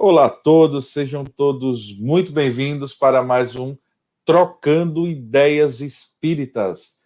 Olá a todos, sejam todos muito bem-vindos para mais um Trocando Ideias Espíritas.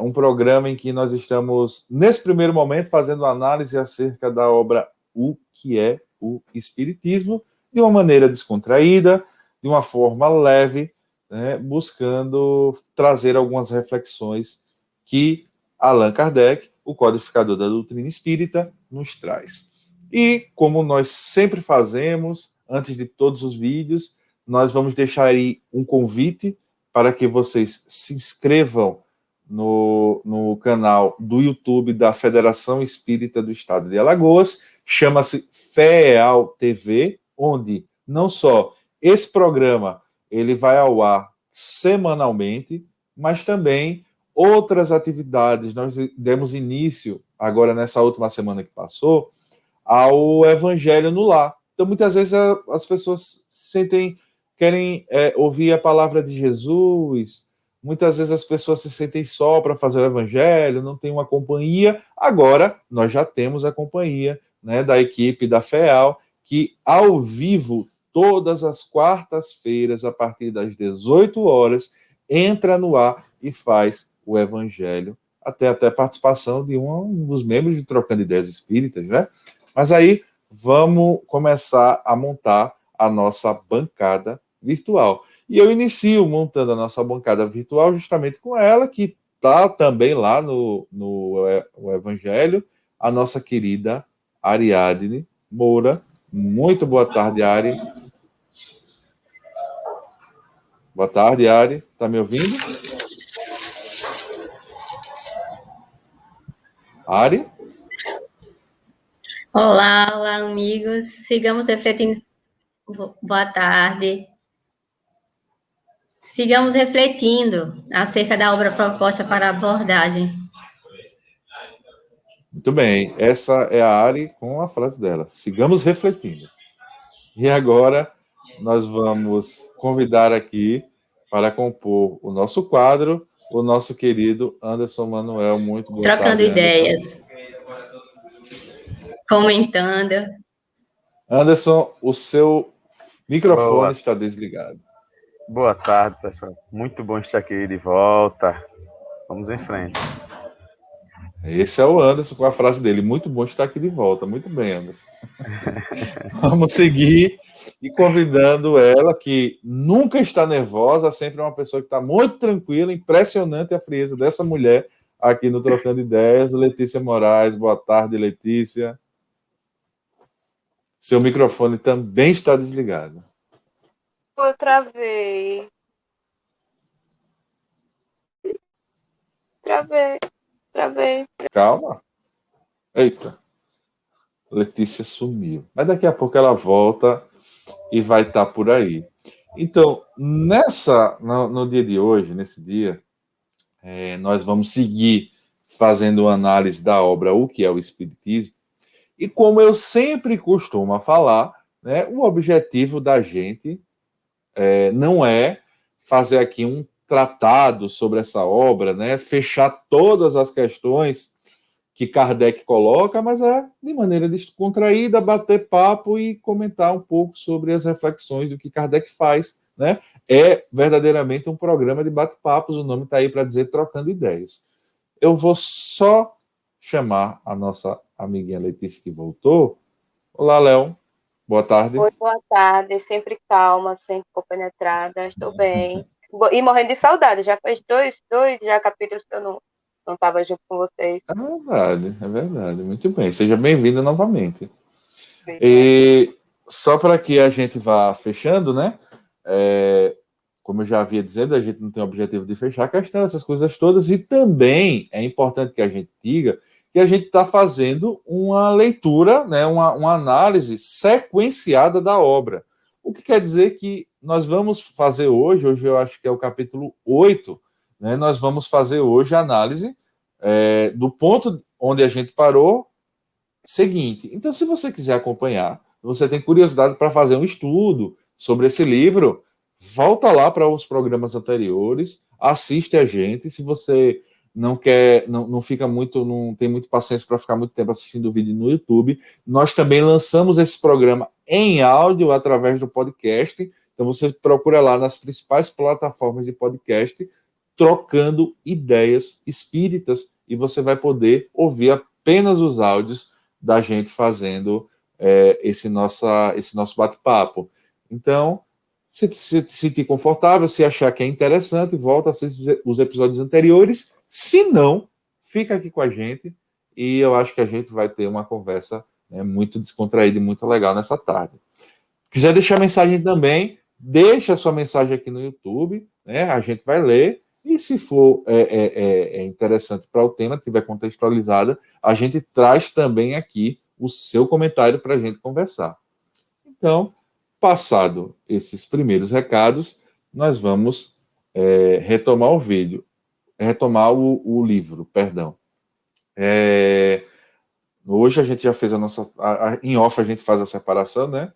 Um programa em que nós estamos, nesse primeiro momento, fazendo análise acerca da obra O que é o Espiritismo, de uma maneira descontraída, de uma forma leve, né, buscando trazer algumas reflexões que Allan Kardec, o codificador da doutrina espírita, nos traz. E, como nós sempre fazemos, antes de todos os vídeos, nós vamos deixar aí um convite para que vocês se inscrevam no canal do YouTube da Federação Espírita do Estado de Alagoas, chama-se FEAL TV, onde não só esse programa ele vai ao ar semanalmente, mas também outras atividades. Nós demos início, agora nessa última semana que passou, ao Evangelho no Lar. Então, muitas vezes as pessoas querem ouvir a palavra de Jesus, muitas vezes as pessoas se sentem só para fazer o Evangelho, não tem uma companhia. Agora, nós já temos a companhia, né, da equipe da FEAL, que ao vivo, todas as quartas-feiras, a partir das 18 horas, entra no ar e faz o Evangelho, até participação de um dos membros de Trocando Ideias Espíritas, né? Mas aí, vamos começar a montar a nossa bancada virtual. E eu inicio montando a nossa bancada virtual justamente com ela, que está também lá no Evangelho, a nossa querida Ariadne Moura. Muito boa tarde, Ari. Boa tarde, Ari. Está me ouvindo? Ari? Olá, amigos. Sigamos refletindo. Boa tarde. Sigamos refletindo acerca da obra proposta para abordagem. Muito bem. Essa é a Ari com a frase dela. Sigamos refletindo. E agora nós vamos convidar aqui para compor o nosso quadro o nosso querido Anderson Manuel. Muito boa tarde, Trocando ideias. Comentando. Anderson, o seu microfone está desligado. Boa tarde, pessoal. Muito bom estar aqui de volta. Vamos em frente. Esse é o Anderson com a frase dele. Muito bom estar aqui de volta. Muito bem, Anderson. Vamos seguir e convidando ela, que nunca está nervosa, sempre é uma pessoa que está muito tranquila. Impressionante a frieza dessa mulher aqui no Trocando Ideias. Letícia Moraes. Boa tarde, Letícia. Seu microfone também está desligado. Eu travei. Calma. Eita. Letícia sumiu. Mas daqui a pouco ela volta e vai estar por aí. Então, no dia de hoje, nesse dia, nós vamos seguir fazendo uma análise da obra O que é o Espiritismo. E como eu sempre costumo falar, né, o objetivo da gente não é fazer aqui um tratado sobre essa obra, né, fechar todas as questões que Kardec coloca, mas de maneira descontraída, bater papo e comentar um pouco sobre as reflexões do que Kardec faz, né? É verdadeiramente um programa de bate-papos, o nome está aí para dizer Trocando Ideias. Eu vou só chamar a nossa amiguinha Letícia, que voltou. Olá, Léo. Boa tarde. Oi, boa tarde. Sempre calma, sempre compenetrada. Estou bem. E morrendo de saudade. Já faz dois capítulos que eu não estava junto com vocês. É verdade. Muito bem. Seja bem-vinda novamente. E só para que a gente vá fechando, né? Como eu já havia dizendo, a gente não tem o objetivo de fechar a questão, essas coisas todas. E também é importante que a gente diga que a gente está fazendo uma leitura, né, uma análise sequenciada da obra. O que quer dizer que nós vamos fazer hoje eu acho que é o capítulo 8, né, nós vamos fazer hoje a análise do ponto onde a gente parou, seguinte. Então, se você quiser acompanhar, você tem curiosidade para fazer um estudo sobre esse livro, volta lá para os programas anteriores, assiste a gente. Se você não fica muito, não tem muito paciência para ficar muito tempo assistindo o vídeo no YouTube, nós também lançamos esse programa em áudio através do podcast. Então você procura lá nas principais plataformas de podcast, Trocando Ideias Espíritas, e você vai poder ouvir apenas os áudios da gente fazendo esse nosso bate-papo. Então, se sentir confortável, se achar que é interessante, volta a assistir os episódios anteriores. Se não, fica aqui com a gente e eu acho que a gente vai ter uma conversa muito descontraída e muito legal nessa tarde. Quiser deixar mensagem também, deixa a sua mensagem aqui no YouTube, né? A gente vai ler. E se for interessante para o tema, tiver contextualizada, a gente traz também aqui o seu comentário para a gente conversar. Então, passado esses primeiros recados, nós vamos retomar o vídeo, retomar o livro, perdão. Hoje a gente já fez a nossa... em off a gente faz a separação, né?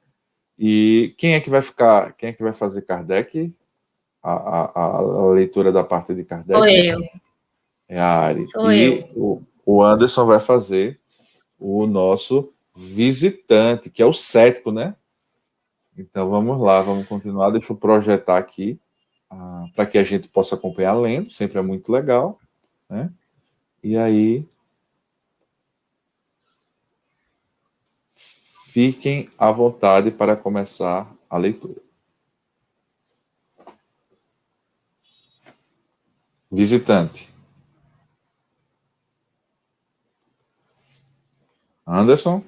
E quem é que vai fazer Kardec? A leitura da parte de Kardec? Sou eu. É a Ari. Sou eu. O Anderson vai fazer o nosso visitante, que é o cético, né? Então vamos lá, vamos continuar. Deixa eu projetar aqui para que a gente possa acompanhar lendo, sempre é muito legal, né? E aí, fiquem à vontade para começar a leitura. Visitante. Anderson?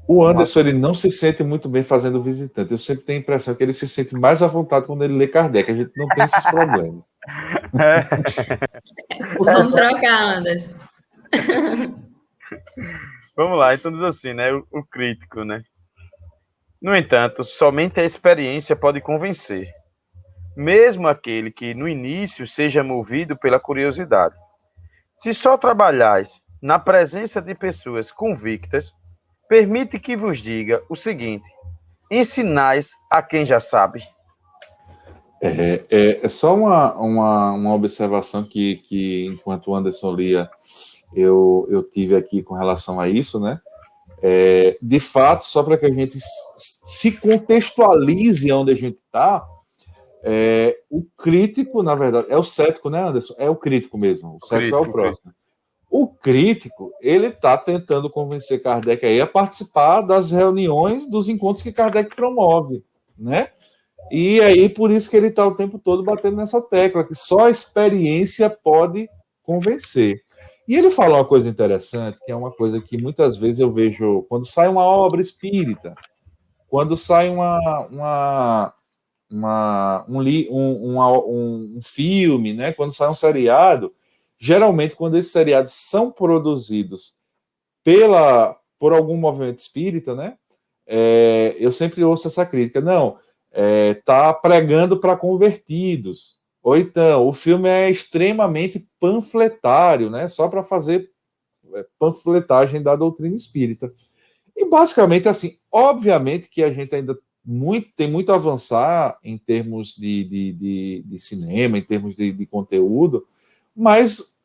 O Anderson, ele não se sente muito bem fazendo visitante. Eu sempre tenho a impressão que ele se sente mais à vontade quando ele lê Kardec. A gente não tem esses problemas. Vamos trocar, Anderson. Vamos lá, então diz assim, né? O crítico, né? No entanto, somente a experiência pode convencer, mesmo aquele que no início seja movido pela curiosidade. Se só trabalhais na presença de pessoas convictas, permite que vos diga o seguinte: ensinais a quem já sabe. É só uma observação que enquanto o Anderson lia, eu tive aqui com relação a isso, né? De fato, só para que a gente se contextualize onde a gente está, o crítico, na verdade, é o cético, né, Anderson? É o crítico mesmo, o cético é o próximo. O crítico, ele está tentando convencer Kardec aí a participar das reuniões, dos encontros que Kardec promove, né? E aí, por isso que ele está o tempo todo batendo nessa tecla, que só a experiência pode convencer. E ele fala uma coisa interessante, que é uma coisa que muitas vezes eu vejo quando sai uma obra espírita, quando sai um filme, né? Quando sai um seriado, geralmente quando esses seriados são produzidos por algum movimento espírita, né? Eu sempre ouço essa crítica, não, tá pregando para convertidos, ou então o filme é extremamente panfletário, né? Só para fazer panfletagem da doutrina espírita. E basicamente assim, obviamente que a gente ainda tem muito a avançar em termos de cinema, em termos de conteúdo, mas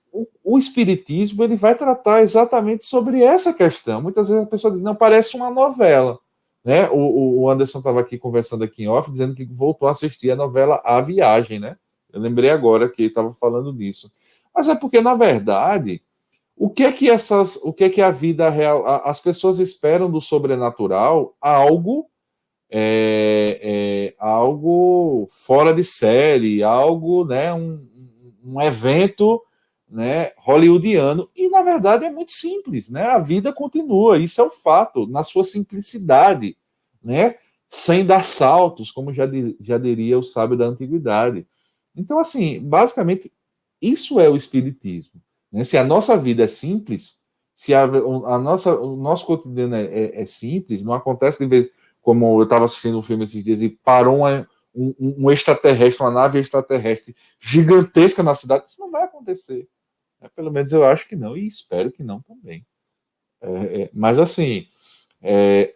o espiritismo ele vai tratar exatamente sobre essa questão. Muitas vezes a pessoa diz, não, parece uma novela, né? O Anderson estava aqui conversando aqui em off, dizendo que voltou a assistir a novela A Viagem, né? Eu lembrei agora que ele estava falando disso. Mas é porque, na verdade, o que é que a vida real, as pessoas esperam do sobrenatural algo algo fora de série, algo, né, um evento, né, hollywoodiano, e na verdade é muito simples, né? A vida continua, isso é um fato, na sua simplicidade, né? Sem dar saltos, como já diria o sábio da antiguidade. Então, assim, basicamente, isso é o espiritismo, né? Se a nossa vida é simples, se o nosso cotidiano é simples, não acontece de vez, como eu estava assistindo um filme esses dias e parou um extraterrestre, uma nave extraterrestre gigantesca na cidade, isso não vai acontecer. Pelo menos eu acho que não, e espero que não também. Mas assim,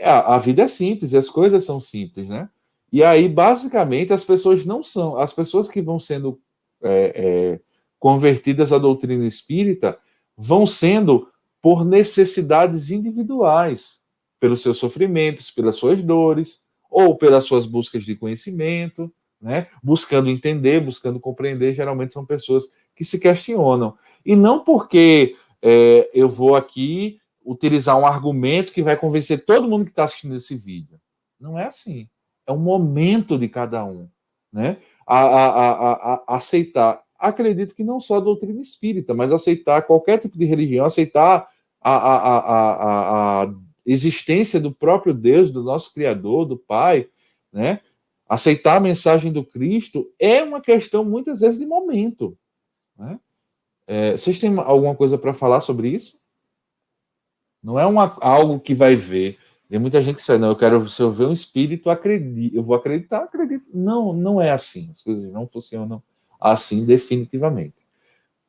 a vida é simples, e as coisas são simples, né? E aí, basicamente, as pessoas que vão sendo convertidas à doutrina espírita vão sendo por necessidades individuais, pelos seus sofrimentos, pelas suas dores, ou pelas suas buscas de conhecimento, né? Buscando entender, buscando compreender. Geralmente são pessoas que se questionam. E não porque eu vou aqui utilizar um argumento que vai convencer todo mundo que está assistindo esse vídeo. Não é assim. É um momento de cada um, né? A aceitar. Acredito que não só a doutrina espírita, mas aceitar qualquer tipo de religião, aceitar a existência do próprio Deus, do nosso Criador, do Pai, né? Aceitar a mensagem do Cristo é uma questão, muitas vezes, de momento, né? Vocês têm alguma coisa para falar sobre isso? Não é algo que vai ver. Tem muita gente que diz, não, se eu ver um espírito, eu vou acreditar, acredito. Não, não é assim. As coisas não funcionam assim definitivamente.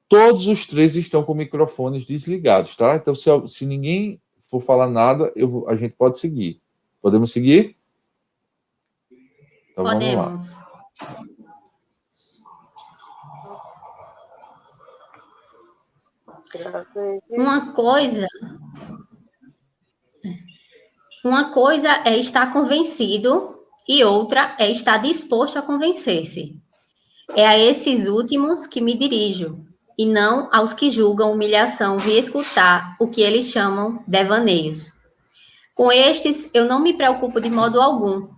Todos os três estão com microfones desligados, tá? Então, se ninguém for falar nada, a gente pode seguir. Podemos seguir? Então, Podemos. Vamos lá. Uma coisa é estar convencido e outra é estar disposto a convencer-se. É a esses últimos que me dirijo, e não aos que julgam humilhação vir escutar o que eles chamam devaneios. Com estes, eu não me preocupo de modo algum.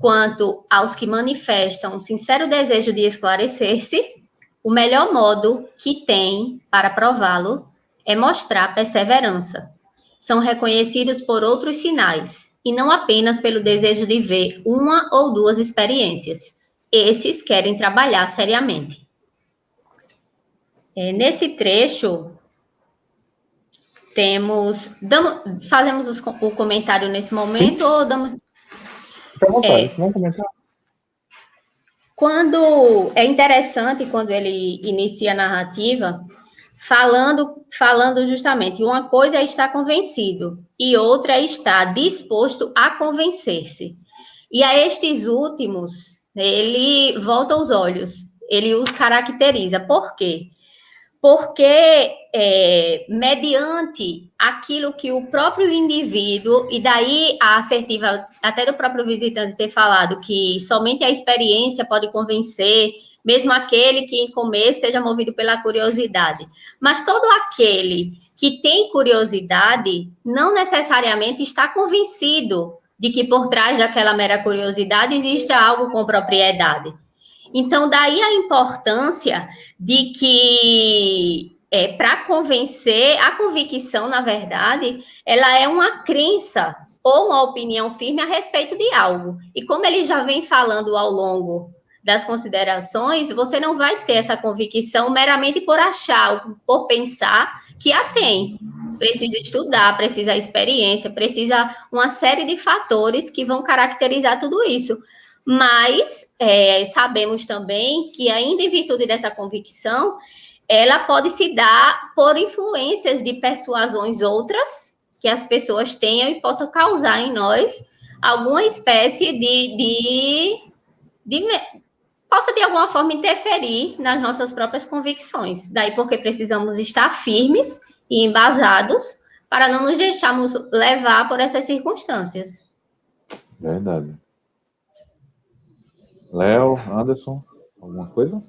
Quanto aos que manifestam um sincero desejo de esclarecer-se, o melhor modo que tem para prová-lo é mostrar perseverança. São reconhecidos por outros sinais, e não apenas pelo desejo de ver uma ou duas experiências. Esses querem trabalhar seriamente. Nesse trecho, fazemos o comentário nesse momento. Sim. Ou damos... Fica à vontade, vamos comentar. É interessante quando ele inicia a narrativa, falando justamente, uma coisa é estar convencido e outra é estar disposto a convencer-se. E a estes últimos, ele volta os olhos, ele os caracteriza. Por quê? Porque, mediante aquilo que o próprio indivíduo, e daí a assertiva até do próprio visitante ter falado que somente a experiência pode convencer, mesmo aquele que em começo seja movido pela curiosidade. Mas todo aquele que tem curiosidade não necessariamente está convencido de que por trás daquela mera curiosidade existe algo com propriedade. Então, daí a importância de que, para convencer, a convicção, na verdade, ela é uma crença ou uma opinião firme a respeito de algo. E como ele já vem falando ao longo das considerações, você não vai ter essa convicção meramente por achar, por pensar que a tem. Precisa estudar, precisa experiência, precisa uma série de fatores que vão caracterizar tudo isso. Mas sabemos também que, ainda em virtude dessa convicção, ela pode se dar por influências de persuasões outras que as pessoas tenham e possam causar em nós alguma espécie possa de alguma forma interferir nas nossas próprias convicções. Daí porque precisamos estar firmes e embasados para não nos deixarmos levar por essas circunstâncias. Verdade. Léo, Anderson, alguma coisa?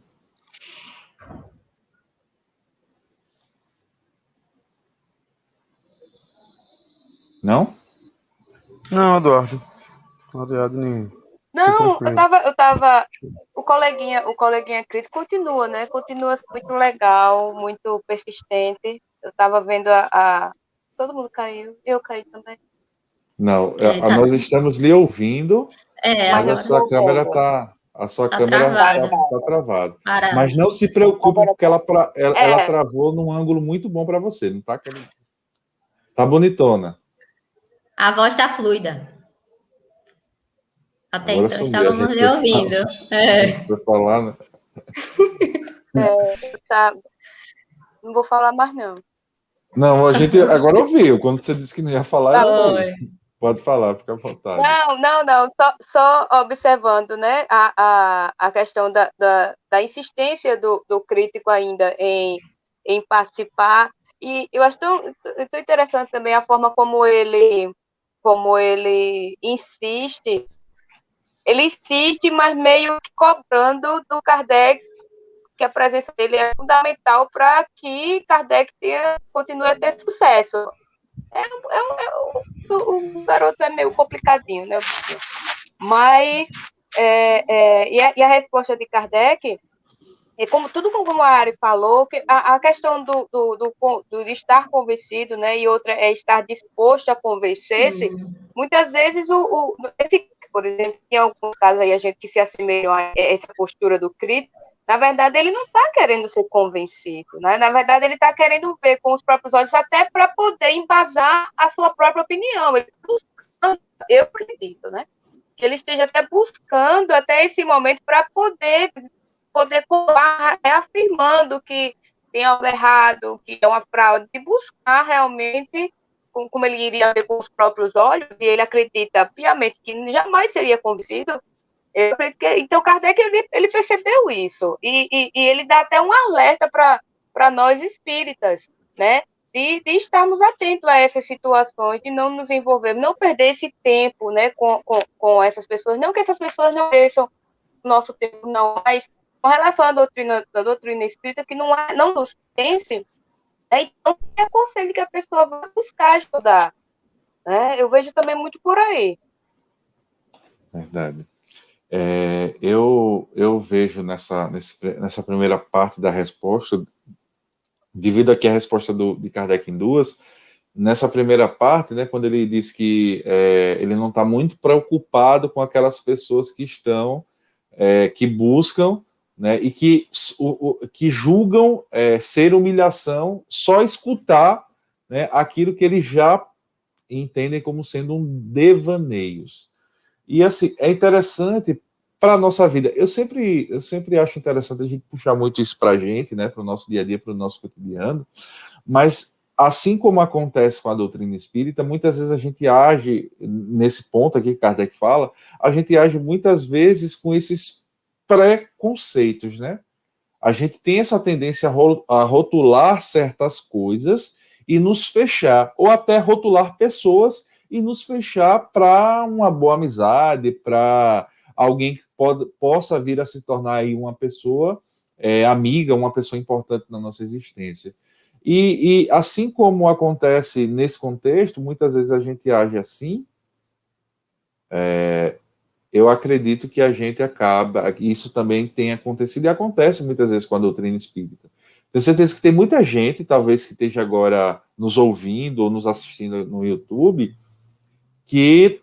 Não? Não, Eduardo. Eduardo nem. Não, eu tava. O coleguinha crítico continua, né? Continua muito legal, muito persistente. Eu tava vendo todo mundo caiu, eu caí também. Não, nós estamos lhe ouvindo, mas agora. a sua câmera está travada. Mas não se preocupe, porque ela travou num ângulo muito bom para você, não tá? Tá bonitona. A voz está fluida. Até agora então estávamos lhe ouvindo. Foi falar, né? Não vou falar mais, não. Não, a gente agora ouviu. Quando você disse que não ia falar, eu ouvi. Pode falar, fica à vontade. Não. Só observando, né, a questão da insistência do crítico ainda em participar. E eu acho tão interessante também a forma como ele insiste. Ele insiste, mas meio que cobrando do Kardec que a presença dele é fundamental para que Kardec continue a ter sucesso. O garoto é meio complicadinho, né? Mas, e a resposta de Kardec, é como a Ari falou, que a questão de estar convencido, né, e outra é estar disposto a convencer-se, muitas vezes, por exemplo, em alguns casos aí, a gente que se assemelha a essa postura do crítico, na verdade, ele não está querendo ser convencido, né? Na verdade, ele está querendo ver com os próprios olhos, até para poder embasar a sua própria opinião. Eu acredito, né? Que ele esteja até buscando até esse momento para poder afirmando que tem algo errado, que é uma fraude, e buscar realmente, como ele iria ver com os próprios olhos, e ele acredita piamente que jamais seria convencido. Eu acredito então, Kardec, ele percebeu isso, e ele dá até um alerta para nós espíritas, né, de estarmos atentos a essas situações, de não nos envolvermos, não perder esse tempo, né, com essas pessoas, não que essas pessoas não mereçam o nosso tempo, não, mas com relação à doutrina espírita, que não nos pense, né, então, eu aconselho que a pessoa vá buscar estudar, né, eu vejo também muito por aí. Verdade. Eu vejo nessa primeira parte da resposta, divido aqui a resposta de Kardec em duas. Nessa primeira parte, né, quando ele diz que ele não está muito preocupado com aquelas pessoas que estão, que buscam, né, e que julgam ser humilhação só escutar, né, aquilo que eles já entendem como sendo um devaneios. E, assim, é interessante para a nossa vida. Eu sempre acho interessante a gente puxar muito isso para a gente, né, para o nosso dia a dia, para o nosso cotidiano, mas, assim como acontece com a doutrina espírita, muitas vezes a gente age, nesse ponto aqui que Kardec fala, a gente age muitas vezes com esses preconceitos, né? A gente tem essa tendência a rotular certas coisas e nos fechar, ou até rotular pessoas e nos fechar para uma boa amizade, para alguém que possa vir a se tornar aí uma pessoa amiga, uma pessoa importante na nossa existência. E assim como acontece nesse contexto, muitas vezes a gente age assim, eu acredito que a gente acaba, isso também tem acontecido e acontece muitas vezes com a doutrina espírita. Tenho certeza que tem muita gente, talvez que esteja agora nos ouvindo ou nos assistindo no YouTube, que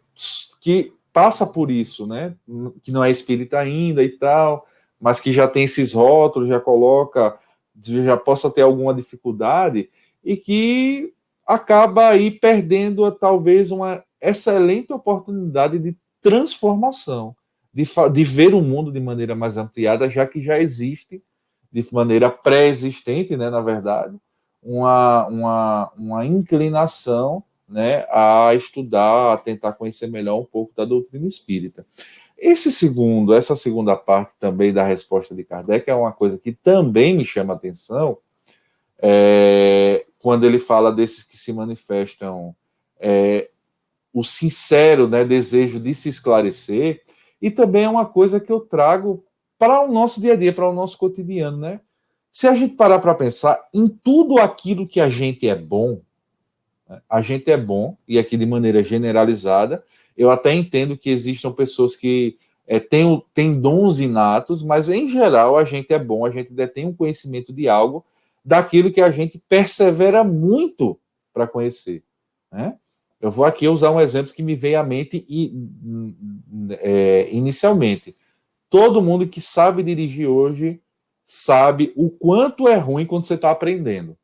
passa por isso, né? Que não é espírita ainda e tal, mas que já tem esses rótulos, já possa ter alguma dificuldade e que acaba aí perdendo talvez uma excelente oportunidade de transformação, de ver o mundo de maneira mais ampliada, já que já existe de maneira pré-existente, né, na verdade, uma inclinação, né, a estudar, a tentar conhecer melhor um pouco da doutrina espírita. Essa segunda parte também da resposta de Kardec é uma coisa que também me chama a atenção, quando ele fala desses que se manifestam o sincero, né, desejo de se esclarecer, e também é uma coisa que eu trago para o nosso dia a dia, para o nosso cotidiano, né? Se a gente parar para pensar em tudo aquilo que a gente é bom, e aqui de maneira generalizada, eu até entendo que existam pessoas que têm dons inatos, mas em geral a gente é bom, a gente detém um conhecimento de algo, daquilo que a gente persevera muito para conhecer, né? Eu vou aqui usar um exemplo que me veio à mente inicialmente. Todo mundo que sabe dirigir hoje sabe o quanto é ruim quando você está aprendendo.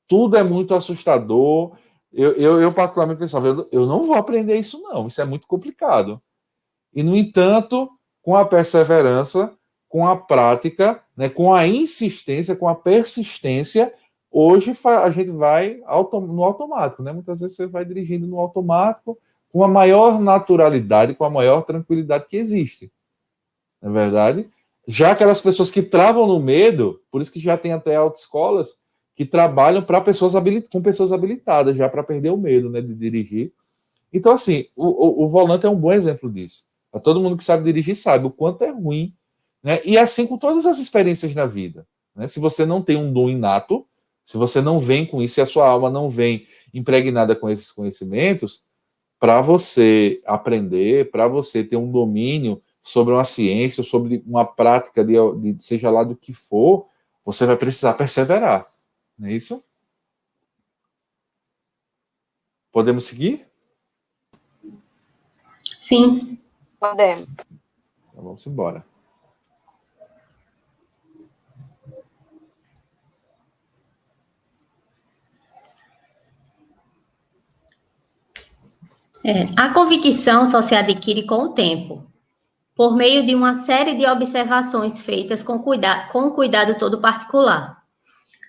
Tudo é muito assustador. Eu particularmente pensava, eu não vou aprender isso não, isso é muito complicado. E, no entanto, com a perseverança, com a prática, né, com a insistência, com a persistência, hoje a gente vai no automático, né? Muitas vezes você vai dirigindo no automático, com a maior naturalidade, com a maior tranquilidade que existe. Não é verdade? Já aquelas pessoas que travam no medo, por isso que já tem até autoescolas que trabalham para pessoas com pessoas habilitadas, já para perder o medo, né, de dirigir. Então, assim, o volante é um bom exemplo disso. Todo mundo que sabe dirigir sabe o quanto é ruim, né? E assim com todas as experiências na vida, né? Se você não tem um dom inato, se você não vem com isso, se a sua alma não vem impregnada com esses conhecimentos, para você aprender, para você ter um domínio sobre uma ciência, sobre uma prática de seja lá do que for, você vai precisar perseverar. Não é isso? Podemos seguir? Sim. Podemos. Então, vamos embora. A convicção só se adquire com o tempo, por meio de uma série de observações feitas com cuidado todo particular.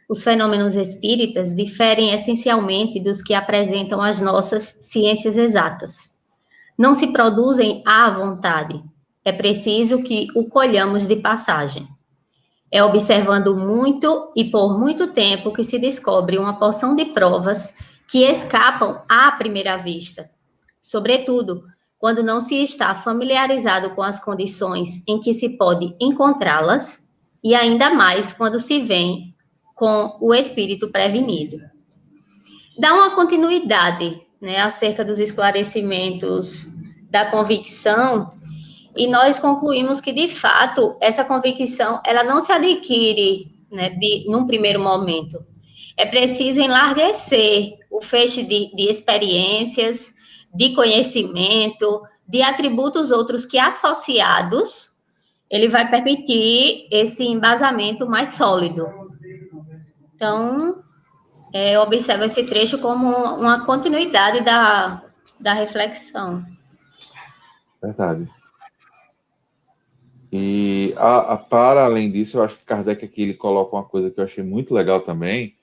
Os fenômenos espíritas diferem essencialmente dos que apresentam as nossas ciências exatas. Não se produzem à vontade. É preciso que o colhamos de passagem. É observando muito e por muito tempo que se descobre uma porção de provas que escapam à primeira vista. Sobretudo, quando não se está familiarizado com as condições em que se pode encontrá-las, e ainda mais quando se vem com o espírito prevenido. Dá uma continuidade, né, acerca dos esclarecimentos da convicção, e nós concluímos que, de fato, essa convicção, ela não se adquire, né, num primeiro momento. É preciso enlarguecer o feixe de experiências, de conhecimento, de atributos outros que, associados, ele vai permitir esse embasamento mais sólido. Então, eu observo esse trecho como uma continuidade da reflexão. Verdade. E, para além disso, eu acho que Kardec aqui ele coloca uma coisa que eu achei muito legal também,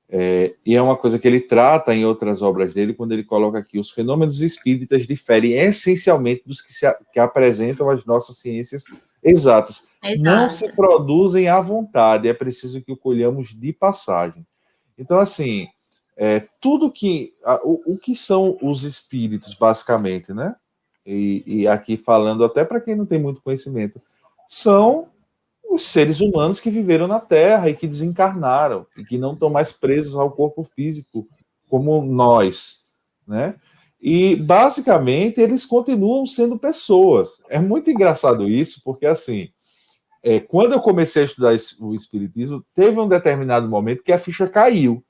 e é uma coisa que ele trata em outras obras dele, quando ele coloca aqui: os fenômenos espíritas diferem essencialmente dos que apresentam as nossas ciências exatas. Exato. Não se produzem à vontade, é preciso que o colhamos de passagem. Então, assim, tudo que... O que são os espíritos, basicamente, né? E aqui falando até para quem não tem muito conhecimento, são os seres humanos que viveram na Terra e que desencarnaram e que não estão mais presos ao corpo físico como nós, né? E basicamente eles continuam sendo pessoas. É muito engraçado isso, porque assim, quando eu comecei a estudar o espiritismo, teve um determinado momento que a ficha caiu.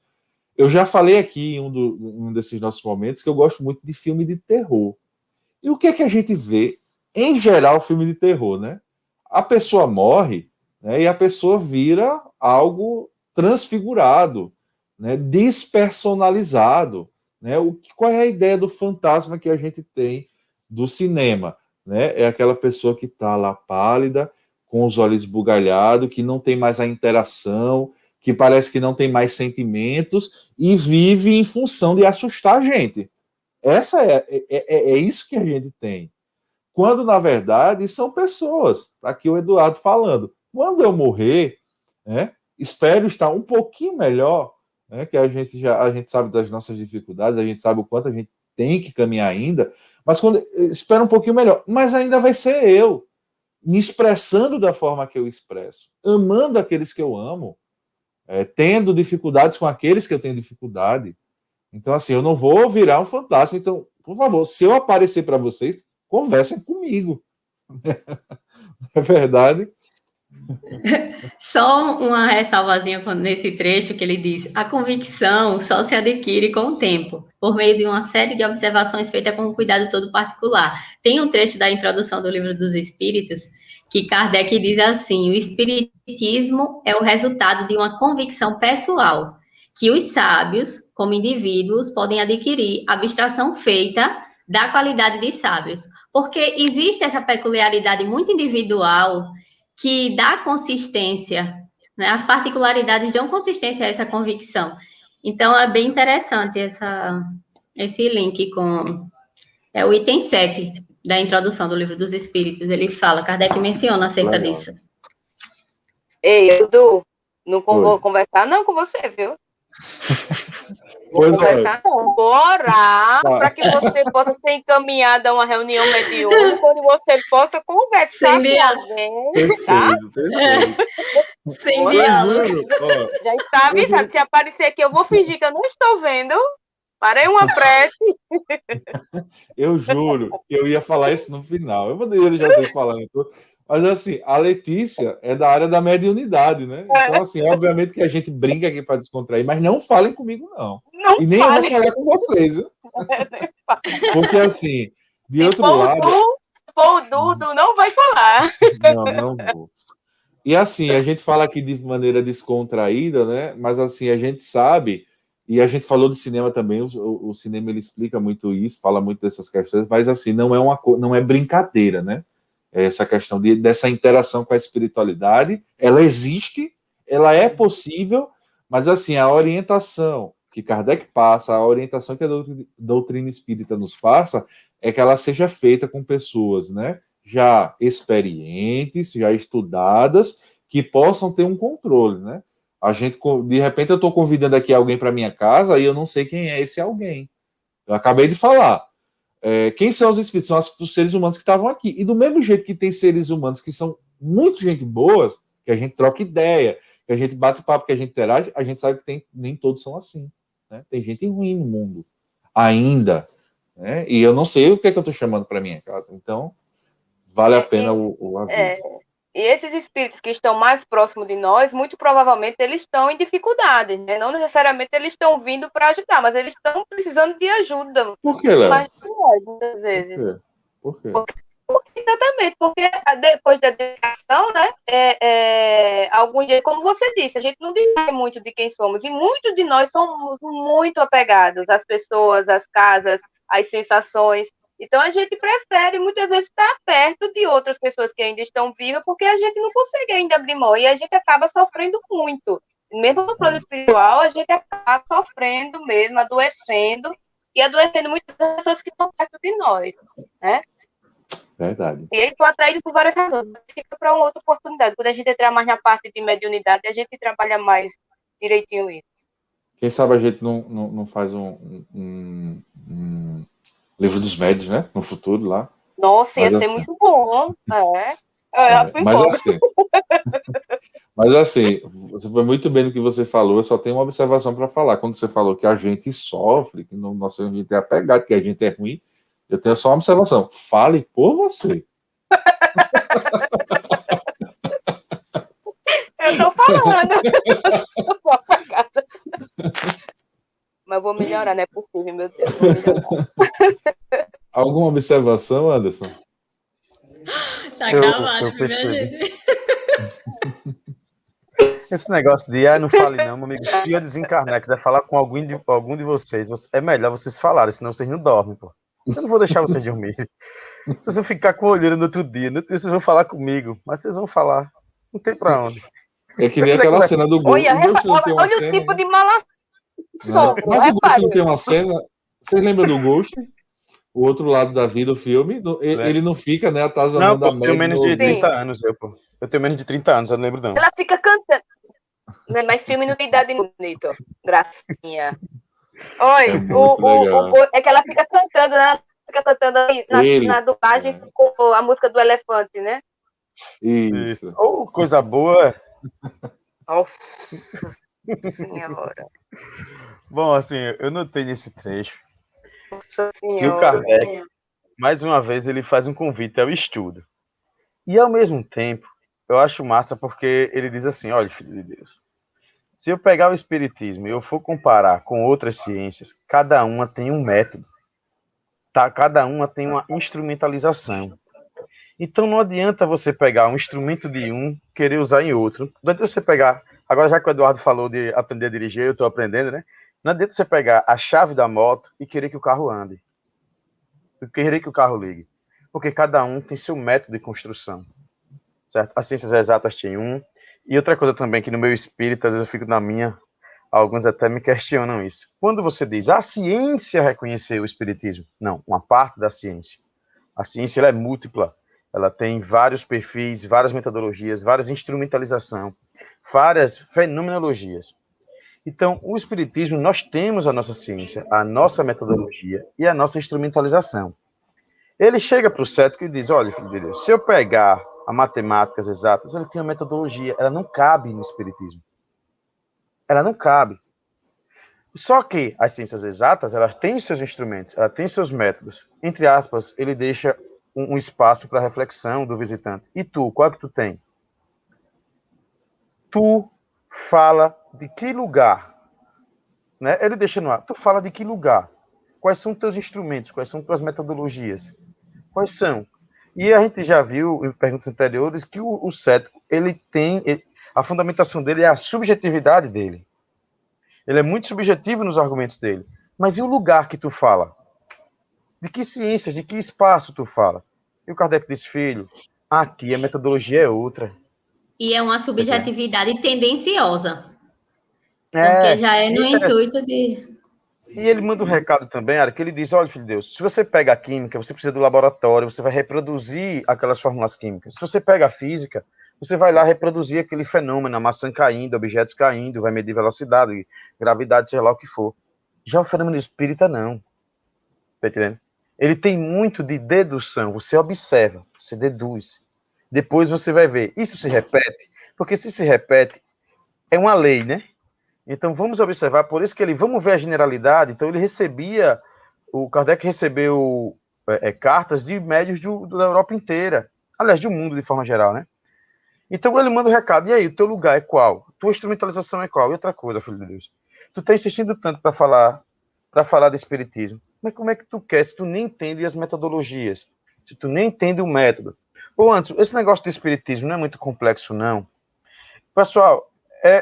Eu já falei aqui em um desses nossos momentos que eu gosto muito de filme de terror. E o que é que a gente vê, em geral, filme de terror, né? A pessoa morre, né, e a pessoa vira algo transfigurado, né, despersonalizado. Né? Qual é a ideia do fantasma que a gente tem do cinema? Né? É aquela pessoa que está lá pálida, com os olhos esbugalhados, que não tem mais a interação, que parece que não tem mais sentimentos e vive em função de assustar a gente. É isso que a gente tem. Quando, na verdade, são pessoas. Está aqui o Eduardo falando. Quando eu morrer, né, espero estar um pouquinho melhor, né, que a gente sabe das nossas dificuldades, a gente sabe o quanto a gente tem que caminhar ainda, mas quando espero um pouquinho melhor, mas ainda vai ser eu, me expressando da forma que eu expresso, amando aqueles que eu amo, tendo dificuldades com aqueles que eu tenho dificuldade. Então, assim, eu não vou virar um fantasma. Então, por favor, se eu aparecer para vocês, conversem comigo. É verdade? Só uma ressalvazinha nesse trecho que ele diz: a convicção só se adquire com o tempo, por meio de uma série de observações feitas com um cuidado todo particular. Tem um trecho da introdução do Livro dos Espíritos que Kardec diz assim: o espiritismo é o resultado de uma convicção pessoal, que os sábios, como indivíduos, podem adquirir, abstração feita da qualidade de sábios. Porque existe essa peculiaridade muito individual que dá consistência, né? As particularidades dão consistência a essa convicção. Então, é bem interessante esse link com É o item 7 da introdução do Livro dos Espíritos. Ele fala, Kardec menciona acerca Legal. disso. Ei, Edu, não Oi. vou conversar não com você, viu? Vou Pois conversar não. Vou orar Tá. para que você possa ser encaminhada a uma reunião mediúnica, onde você possa conversar Sem com diálogo. alguém, tá? Perfeito. Sem Oi? Eu diálogo. juro, ó, Já está avisado. Se aparecer aqui, eu vou fingir que eu não estou vendo. Parei uma prece. eu juro que eu ia falar isso no final. Eu poderia deixar vocês falando tudo. Mas assim, a Letícia é da área da mediunidade, né? Então, assim, obviamente que a gente brinca aqui para descontrair, mas não falem comigo, não. Não E nem eu vou fale. falar com vocês, viu? Porque, assim, de outro lado. Se for o Dudu, não vai falar. Não vou. E assim, a gente fala aqui de maneira descontraída, né? Mas assim, a gente sabe, e a gente falou de cinema também, o cinema ele explica muito isso, fala muito dessas questões, mas assim, não é brincadeira, né? Essa questão dessa interação com a espiritualidade, ela existe, ela é possível, mas assim, a orientação que Kardec passa, a orientação que a doutrina espírita nos passa, é que ela seja feita com pessoas, né? Já experientes, já estudadas, que possam ter um controle, né? A gente, de repente, eu estou convidando aqui alguém para minha casa e eu não sei quem é esse alguém. Eu acabei de falar. Quem são os espíritos? São os seres humanos que estavam aqui. E do mesmo jeito que tem seres humanos que são muito gente boa, que a gente troca ideia, que a gente bate papo, que a gente interage, a gente sabe que nem todos são assim. Né? Tem gente ruim no mundo ainda. Né? E eu não sei o que é que eu estou chamando para minha casa. Então, vale a pena o aviso. E esses espíritos que estão mais próximos de nós, muito provavelmente eles estão em dificuldades, né? Não necessariamente eles estão vindo para ajudar, mas eles estão precisando de ajuda. Por que, Léo? Mais de nós, muitas vezes. Por quê? Exatamente, porque depois da dedicação, né? Algum dia, como você disse, a gente não diz muito de quem somos, e muitos de nós somos muito apegados às pessoas, às casas, às sensações. Então, a gente prefere, muitas vezes, estar perto de outras pessoas que ainda estão vivas, porque a gente não consegue ainda abrir mão, e a gente acaba sofrendo muito. Mesmo no plano espiritual, a gente acaba sofrendo mesmo, adoecendo, e adoecendo muitas pessoas que estão perto de nós, né? Verdade. E eles estão atraídos por várias razões. Fica para uma outra oportunidade. Quando a gente entrar mais na parte de mediunidade, a gente trabalha mais direitinho isso. Quem sabe a gente não faz um livro dos médios, né? No futuro lá. Nossa, ia ser muito bom. Mas assim, você foi muito bem no que você falou. Eu só tenho uma observação para falar. Quando você falou que a gente sofre, que a gente é apegado, que a gente é ruim, eu tenho só uma observação. Fale por você. Eu tô falando. Mas vou melhorar, não é possível, meu Deus. Vou melhorar. Alguma observação, Anderson? Tá gravado, minha gente. Esse negócio de não fale não, meu amigo. Se eu desencarnar, quiser falar com algum de vocês, é melhor vocês falarem, senão vocês não dormem, pô. Eu não vou deixar vocês dormir. Vocês vão ficar com olheira no outro dia. No outro dia vocês vão falar comigo, mas vocês vão falar. Não tem pra onde. É que nem aquela cena do Ghost. Olha, Olha o tipo de malação. Mas o Ghost não tem uma cena. Vocês lembram do Ghost? O outro lado da vida, o filme, ele não fica, né, atazanando a média. Eu tenho menos de 30 anos, eu tenho menos de 30 anos, eu não lembro não. Ela fica cantando. Mas filme não tem idade bonito. Gracinha. Oi, é que ela fica cantando, né? Ela fica cantando na dublagem com a música do elefante, né? Isso. Coisa boa. Nossa Senhora. Bom, assim, eu notei nesse trecho Nossa Senhora. que o Kardec, mais uma vez, ele faz um convite ao estudo. E, ao mesmo tempo, eu acho massa porque ele diz assim, olha, filho de Deus, se eu pegar o Espiritismo e eu for comparar com outras ciências, cada uma tem um método, tá? Cada uma tem uma instrumentalização. Então não adianta você pegar um instrumento de um, querer usar em outro. Não adianta você pegar, agora já que o Eduardo falou de aprender a dirigir, eu estou aprendendo, né? Não adianta você pegar a chave da moto e querer que o carro ande. Querer que o carro ligue. Porque cada um tem seu método de construção. Certo? As ciências exatas têm um. E outra coisa também, que no meu espírito, às vezes eu fico na minha, Alguns até me questionam isso. Quando você diz, a ciência reconheceu o espiritismo. Não, uma parte da ciência. A ciência ela é múltipla. Ela tem vários perfis, várias metodologias, várias instrumentalização, várias fenomenologias. Então, o espiritismo, nós temos a nossa ciência, a nossa metodologia e a nossa instrumentalização. Ele chega para o cético e diz, olha, filho de Deus, se eu pegar a matemáticas exatas, ele tem uma metodologia, ela não cabe no espiritismo. Ela não cabe. Só que as ciências exatas, elas têm seus instrumentos, elas têm seus métodos. Entre aspas, ele deixa um espaço para reflexão do visitante. E tu, qual é que tu tem? Tu fala de que lugar? Né? Ele deixa no ar. Tu fala de que lugar? Quais são teus instrumentos? Quais são tuas metodologias? Quais são? E a gente já viu em perguntas anteriores que o cético, a fundamentação dele é a subjetividade dele. Ele é muito subjetivo nos argumentos dele. Mas e o lugar que tu fala? De que ciências, de que espaço tu fala? E o Kardec diz, filho, aqui a metodologia é outra. E é uma subjetividade tendenciosa. É, porque já é no intuito de... E ele manda um recado também, Ara, que ele diz, olha, filho de Deus, se você pega a química, você precisa do laboratório, você vai reproduzir aquelas fórmulas químicas. Se você pega a física, você vai lá reproduzir aquele fenômeno, a maçã caindo, objetos caindo, vai medir velocidade, gravidade, seja lá o que for. Já o fenômeno espírita, não. Tá entendendo? Ele tem muito de dedução. Você observa, você deduz. Depois você vai ver. Isso se repete? Porque se se repete, é uma lei, né? Então vamos observar, por isso que vamos ver a generalidade. Então ele recebia, o Kardec recebeu cartas de médios da Europa inteira. Aliás, do mundo de forma geral, né? Então ele manda o recado, e aí, o teu lugar é qual? Tua instrumentalização é qual? E outra coisa, filho de Deus. Tu tá insistindo tanto para falar de espiritismo. Mas como é que tu quer se tu nem entende as metodologias? Se tu nem entende o método? Ou antes, esse negócio de espiritismo não é muito complexo, não. Pessoal,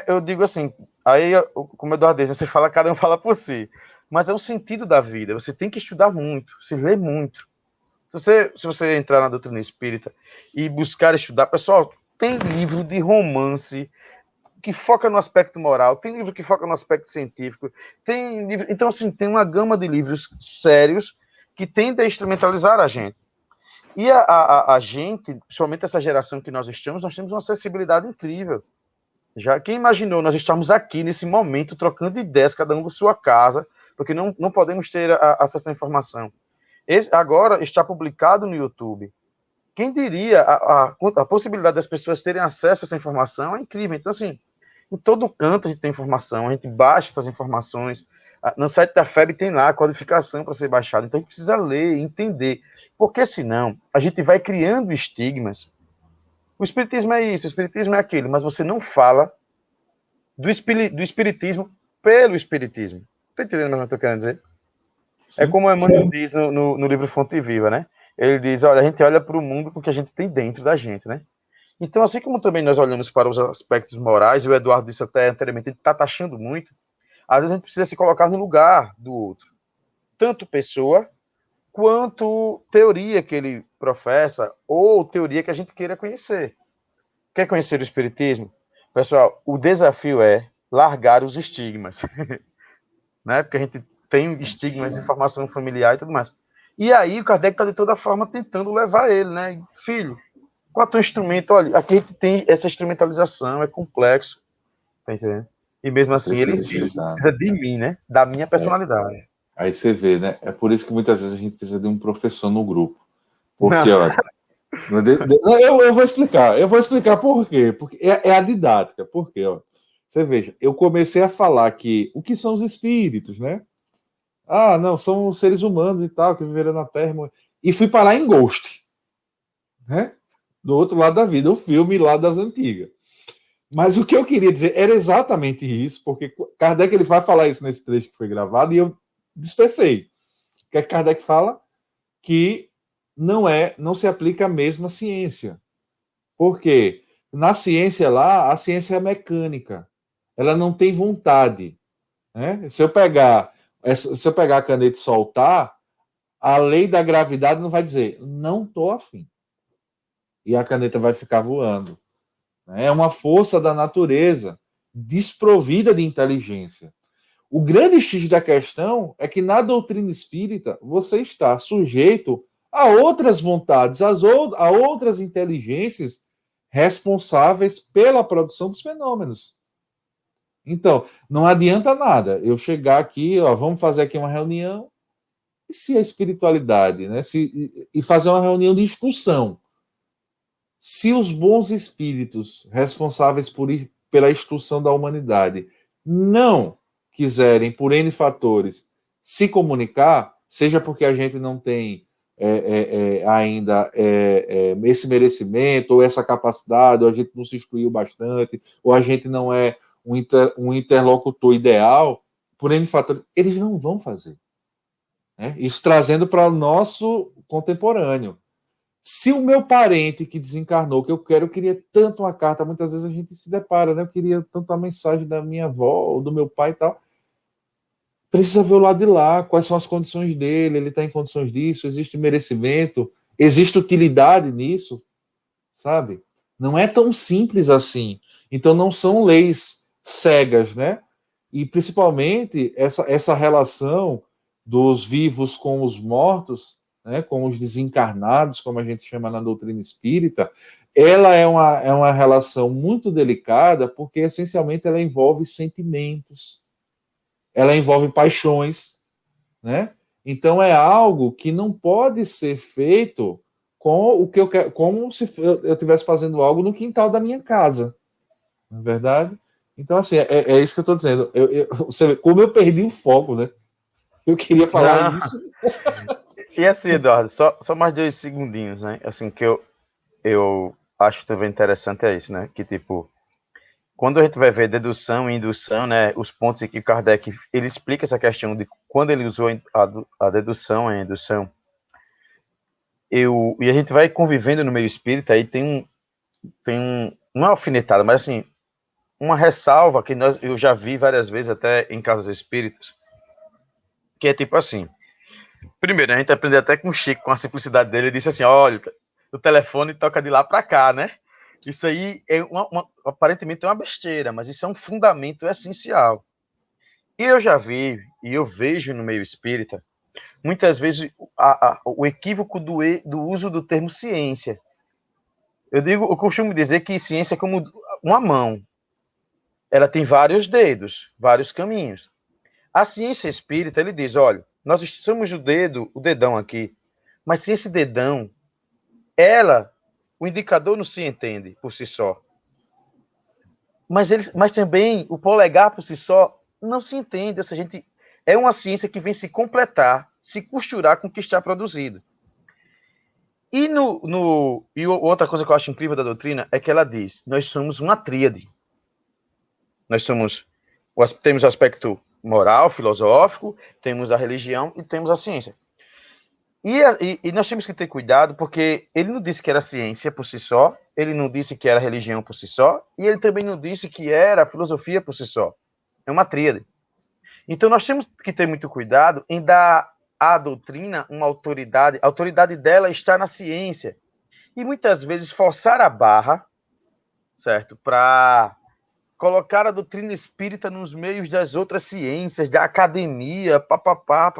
eu digo assim, aí, como o Eduardo diz, você fala, cada um fala por si. Mas é o sentido da vida. Você tem que estudar muito, se ler muito. Se você entrar na doutrina espírita e buscar estudar, pessoal, tem livro de romance que foca no aspecto moral, tem livro que foca no aspecto científico, tem livro, então assim, tem uma gama de livros sérios que tendem a instrumentalizar a gente. E a gente, principalmente essa geração que nós temos uma acessibilidade incrível. Já quem imaginou nós estamos aqui nesse momento trocando ideias, cada um com sua casa, porque não podemos ter acesso à informação. Agora está publicado no YouTube. Quem diria a possibilidade das pessoas terem acesso a essa informação é incrível. Então, assim, em todo canto a gente tem informação, a gente baixa essas informações. No site da FEB tem lá a codificação para ser baixada. Então, a gente precisa ler, entender. Porque, senão, a gente vai criando estigmas. O espiritismo é isso, o espiritismo é aquilo, mas você não fala do espiritismo pelo espiritismo. Está entendendo o que eu estou querendo dizer? Sim, é como o Emmanuel diz no livro Fonte Viva, né? Ele diz, olha, a gente olha para o mundo com o que a gente tem dentro da gente, né? Então, assim como também nós olhamos para os aspectos morais, e o Eduardo disse até anteriormente, ele está taxando muito, às vezes a gente precisa se colocar no lugar do outro. Tanto pessoa, quanto teoria que ele professa, ou teoria que a gente queira conhecer. Quer conhecer o espiritismo? Pessoal, o desafio é largar os estigmas. Né? Porque a gente tem estigmas, informação familiar e tudo mais. E aí o Kardec está de toda forma tentando levar ele, né? Filho, qual é o teu instrumento? Olha, aqui a gente tem essa instrumentalização, é complexo. Tá entendendo? E mesmo assim ele precisa de mim, né? Da minha personalidade. Aí você vê, né? É por isso que muitas vezes a gente precisa de um professor no grupo. Porque, olha, eu vou explicar por quê. Porque é a didática. Por quê? Ó, você veja, eu comecei a falar que o que são os espíritos, né? Ah, não, são os seres humanos e tal, que viveram na Terra. E fui parar em Ghost, né? Do outro lado da vida, o filme lá das antigas. Mas o que eu queria dizer era exatamente isso, porque Kardec ele vai falar isso nesse trecho que foi gravado e eu dispersei. O que Kardec fala? Que não se aplica a mesma ciência. Por quê? Na ciência lá, a ciência é mecânica. Ela não tem vontade. Né? Se eu pegar a caneta e soltar, a lei da gravidade não vai dizer, não estou afim. E a caneta vai ficar voando. É uma força da natureza desprovida de inteligência. O grande X da questão é que na doutrina espírita você está sujeito a outras vontades, a outras inteligências responsáveis pela produção dos fenômenos. Então, não adianta nada eu chegar aqui, ó, vamos fazer aqui uma reunião, e se a espiritualidade, né, e fazer uma reunião de instrução. Se os bons espíritos responsáveis pela instrução da humanidade não quiserem, por N fatores, se comunicar, seja porque a gente não tem ainda esse merecimento, ou essa capacidade, ou a gente não se instruiu bastante, ou a gente não é um interlocutor ideal, por N fatores, eles não vão fazer. Né? Isso trazendo para o nosso contemporâneo. Se o meu parente que desencarnou, que eu queria tanto uma carta, muitas vezes a gente se depara, né? Eu queria tanto a mensagem da minha avó, ou do meu pai e tal. Precisa ver o lado de lá, quais são as condições dele, ele está em condições disso, existe merecimento, existe utilidade nisso, sabe? Não é tão simples assim. Então não são leis cegas, né? E principalmente essa relação dos vivos com os mortos, né, com os desencarnados, como a gente chama na doutrina espírita, ela é uma relação muito delicada, porque essencialmente ela envolve sentimentos, ela envolve paixões, né? Então é algo que não pode ser feito com o que eu quero, como se eu estivesse fazendo algo no quintal da minha casa, não é verdade? Então, assim, é isso que eu estou dizendo. Você vê, como eu perdi o foco, né? Eu queria falar isso. E assim, Eduardo, só mais 2 segundinhos, né? Assim, que eu acho também interessante é isso, né? Que, tipo, quando a gente vai ver dedução e indução, né? Os pontos em que Kardec, ele explica essa questão de quando ele usou a dedução e a indução, e a gente vai convivendo no meio espírita, aí tem uma alfinetada, mas assim, uma ressalva que eu já vi várias vezes até em casas espíritas, que é tipo assim, primeiro, a gente aprendeu até com o Chico, com a simplicidade dele, ele disse assim, olha, o telefone toca de lá para cá, né? Isso aí aparentemente é uma besteira, mas isso é um fundamento essencial. E eu já vi, e eu vejo no meio espírita, muitas vezes o equívoco do uso do termo ciência. Eu costumo dizer que ciência é como uma mão. Ela tem vários dedos, vários caminhos. A ciência espírita, ele diz, olha, nós somos o dedão aqui, mas se esse dedão, o indicador não se entende por si só. Mas também o polegar por si só não se entende. Ou seja, é uma ciência que vem se completar, se costurar com o que está produzido. E outra coisa que eu acho incrível da doutrina é que ela diz, nós somos uma tríade. Temos o aspecto moral, filosófico, temos a religião e temos a ciência. E nós temos que ter cuidado, porque ele não disse que era ciência por si só, ele não disse que era religião por si só, e ele também não disse que era filosofia por si só. É uma tríade. Então nós temos que ter muito cuidado em dar à doutrina uma autoridade. A autoridade dela está na ciência. E muitas vezes forçar a barra, certo? Para colocar a doutrina espírita nos meios das outras ciências, da academia, papapá.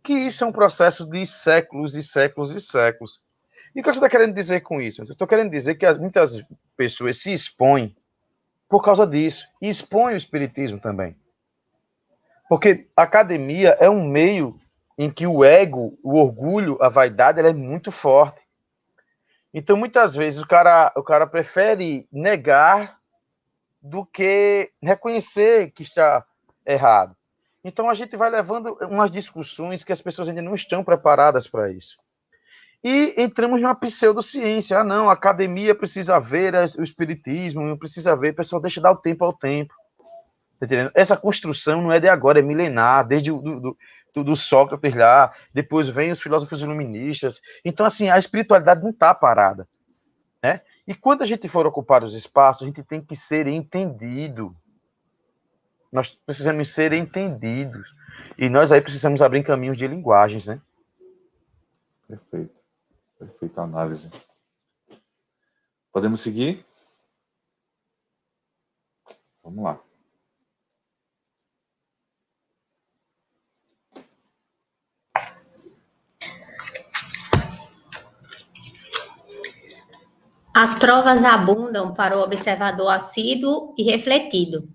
Que isso é um processo de séculos e séculos e séculos. E o que você está querendo dizer com isso? Eu estou querendo dizer que muitas pessoas se expõem por causa disso. E expõem o espiritismo também. Porque a academia é um meio em que o ego, o orgulho, a vaidade, ela é muito forte. Então, muitas vezes, o cara prefere negar do que reconhecer que está errado. Então, a gente vai levando umas discussões que as pessoas ainda não estão preparadas para isso. E entramos numa pseudociência. Ah, não, a academia precisa ver o espiritismo, não precisa ver, o pessoal deixa dar o tempo ao tempo. Tá entendendo? Essa construção não é de agora, é milenar, desde do Sócrates lá, depois vem os filósofos iluministas. Então, assim, a espiritualidade não está parada. Né? E quando a gente for ocupar os espaços, a gente tem que ser entendido. Nós precisamos ser entendidos. E nós aí precisamos abrir caminhos de linguagens, né? Perfeito. Perfeita análise. Podemos seguir? Vamos lá. As provas abundam para o observador assíduo e refletido.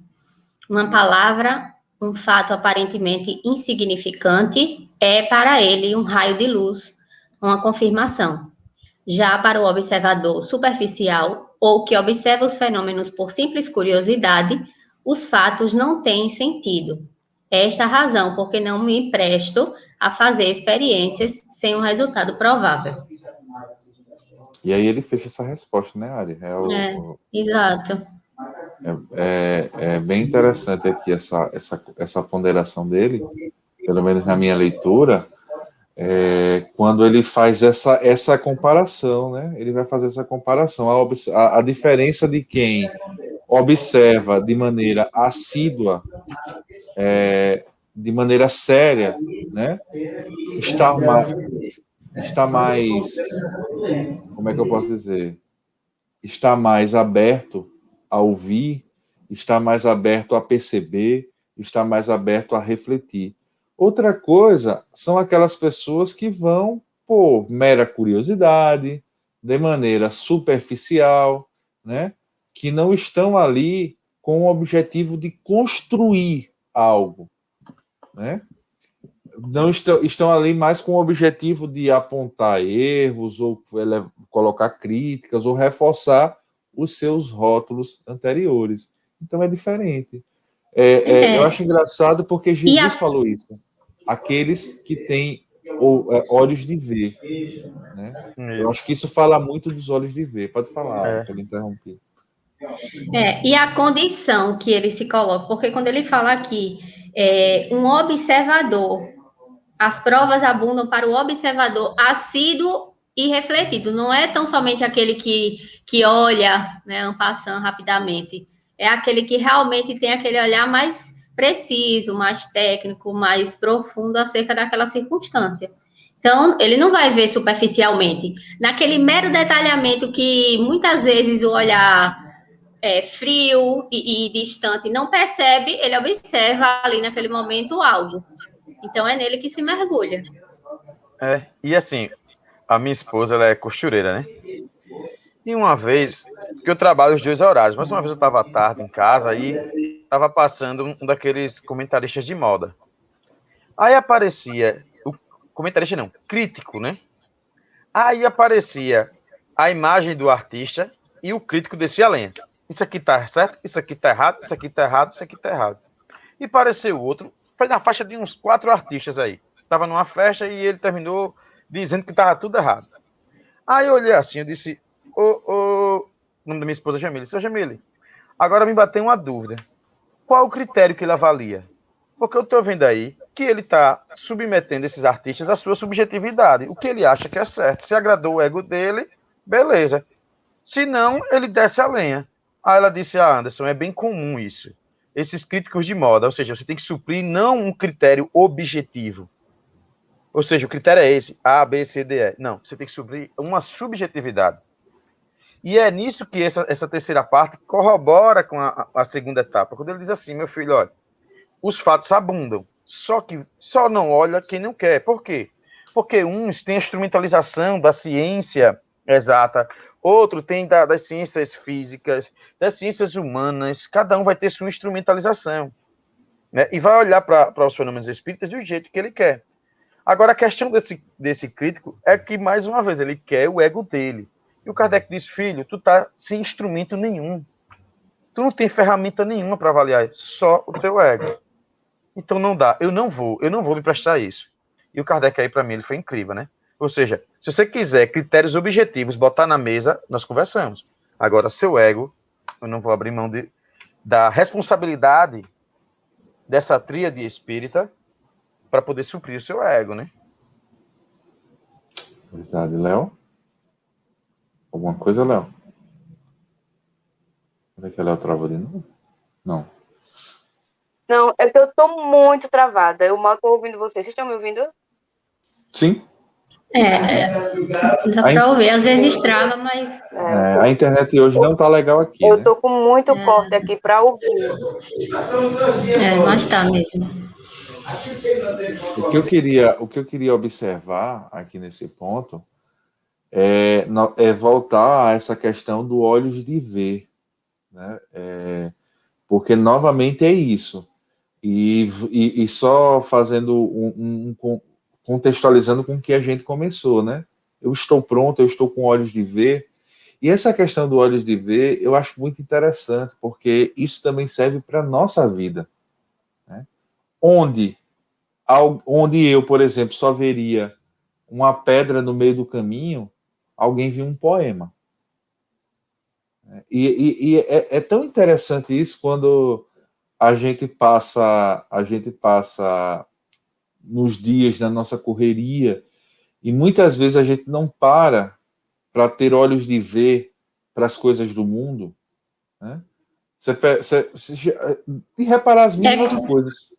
Uma palavra, um fato aparentemente insignificante, é para ele um raio de luz, uma confirmação. Já para o observador superficial, ou que observa os fenômenos por simples curiosidade, os fatos não têm sentido. É esta a razão porque não me presto a fazer experiências sem um resultado provável. E aí ele fecha essa resposta, né, Ari? Exato. É bem interessante aqui essa ponderação dele, pelo menos na minha leitura, quando ele faz essa comparação, né? Ele vai fazer essa comparação, a diferença de quem observa de maneira assídua, de maneira séria, né? Está mais, como é que eu posso dizer? Está mais aberto a ouvir, está mais aberto a perceber, está mais aberto a refletir. Outra coisa são aquelas pessoas que vão por mera curiosidade, de maneira superficial, né? Que não estão ali com o objetivo de construir algo, né? Não estão ali mais com o objetivo de apontar erros ou colocar críticas ou reforçar os seus rótulos anteriores. Então é diferente. Eu acho engraçado porque Jesus falou isso. Aqueles que têm olhos de ver. Né? Eu acho que isso fala muito dos olhos de ver. Pode falar, que eu interrompi. E a condição que ele se coloca, porque quando ele fala aqui, um observador, as provas abundam para o observador assíduo e refletido. Não é tão somente aquele que olha, né, passando rapidamente. É aquele que realmente tem aquele olhar mais preciso, mais técnico, mais profundo acerca daquela circunstância. Então, ele não vai ver superficialmente. Naquele mero detalhamento que muitas vezes o olhar frio e distante não percebe, ele observa ali naquele momento algo. Então é nele que se mergulha. E assim, a minha esposa, ela é costureira, né? E uma vez, que eu trabalho os 2 horários, mas uma vez eu estava à tarde em casa e estava passando um daqueles comentaristas de moda. Aí aparecia, o comentarista não, crítico, né? Aí aparecia a imagem do artista e o crítico descia a lenha. Isso aqui tá certo, isso aqui tá errado, isso aqui tá errado, isso aqui tá errado. E apareceu outro, foi na faixa de uns 4 artistas aí. Tava numa festa e ele terminou dizendo que tava tudo errado. Aí eu olhei assim, eu disse, o nome da minha esposa é Jamile. Seu Jamile, agora me bateu uma dúvida. Qual o critério que ele avalia? Porque eu tô vendo aí que ele tá submetendo esses artistas à sua subjetividade. O que ele acha que é certo. Se agradou o ego dele, beleza. Se não, ele desce a lenha. Aí ela disse, Anderson, é bem comum isso. Esses críticos de moda, ou seja, você tem que suprir não um critério objetivo. Ou seja, o critério é esse, A, B, C, D, E. Não, você tem que suprir uma subjetividade. E é nisso que essa terceira parte corrobora com a segunda etapa. Quando ele diz assim, meu filho, olha, os fatos abundam, só que só não olha quem não quer. Por quê? Porque uns têm a instrumentalização da ciência exata, outro tem das ciências físicas, das ciências humanas, cada um vai ter sua instrumentalização, né? E vai olhar para os fenômenos espíritas do jeito que ele quer. Agora, a questão desse crítico é que, mais uma vez, ele quer o ego dele. E o Kardec diz, filho, tu tá sem instrumento nenhum. Tu não tem ferramenta nenhuma para avaliar, só o teu ego. Então não dá, eu não vou me prestar isso. E o Kardec aí, para mim, ele foi incrível, né? Ou seja, se você quiser critérios objetivos, botar na mesa, nós conversamos. Agora, seu ego, eu não vou abrir mão da responsabilidade dessa tríade espírita para poder suprir o seu ego, né? Verdade, Léo? Alguma coisa, Léo? Será que a Léo travou de novo? Não. Não, é que eu tô muito travada. Eu mal tô ouvindo vocês. Vocês estão me ouvindo? Sim. Dá para ouvir, às vezes trava, mas... A internet hoje não está legal aqui, Eu né? tô com muito corte aqui para ouvir. Mas tá mesmo. O que eu queria observar aqui nesse ponto é voltar a essa questão do olhos de ver, né? Porque novamente é isso. E só fazendo contextualizando com o que a gente começou, né? Eu estou pronto, eu estou com olhos de ver. E essa questão do olhos de ver, eu acho muito interessante, porque isso também serve para a nossa vida, né? Onde eu, por exemplo, só veria uma pedra no meio do caminho, alguém viu um poema. E é tão interessante isso quando a gente passa nos dias na nossa correria e muitas vezes a gente não para ter olhos de ver para as coisas do mundo, né? De reparar as mínimas coisas.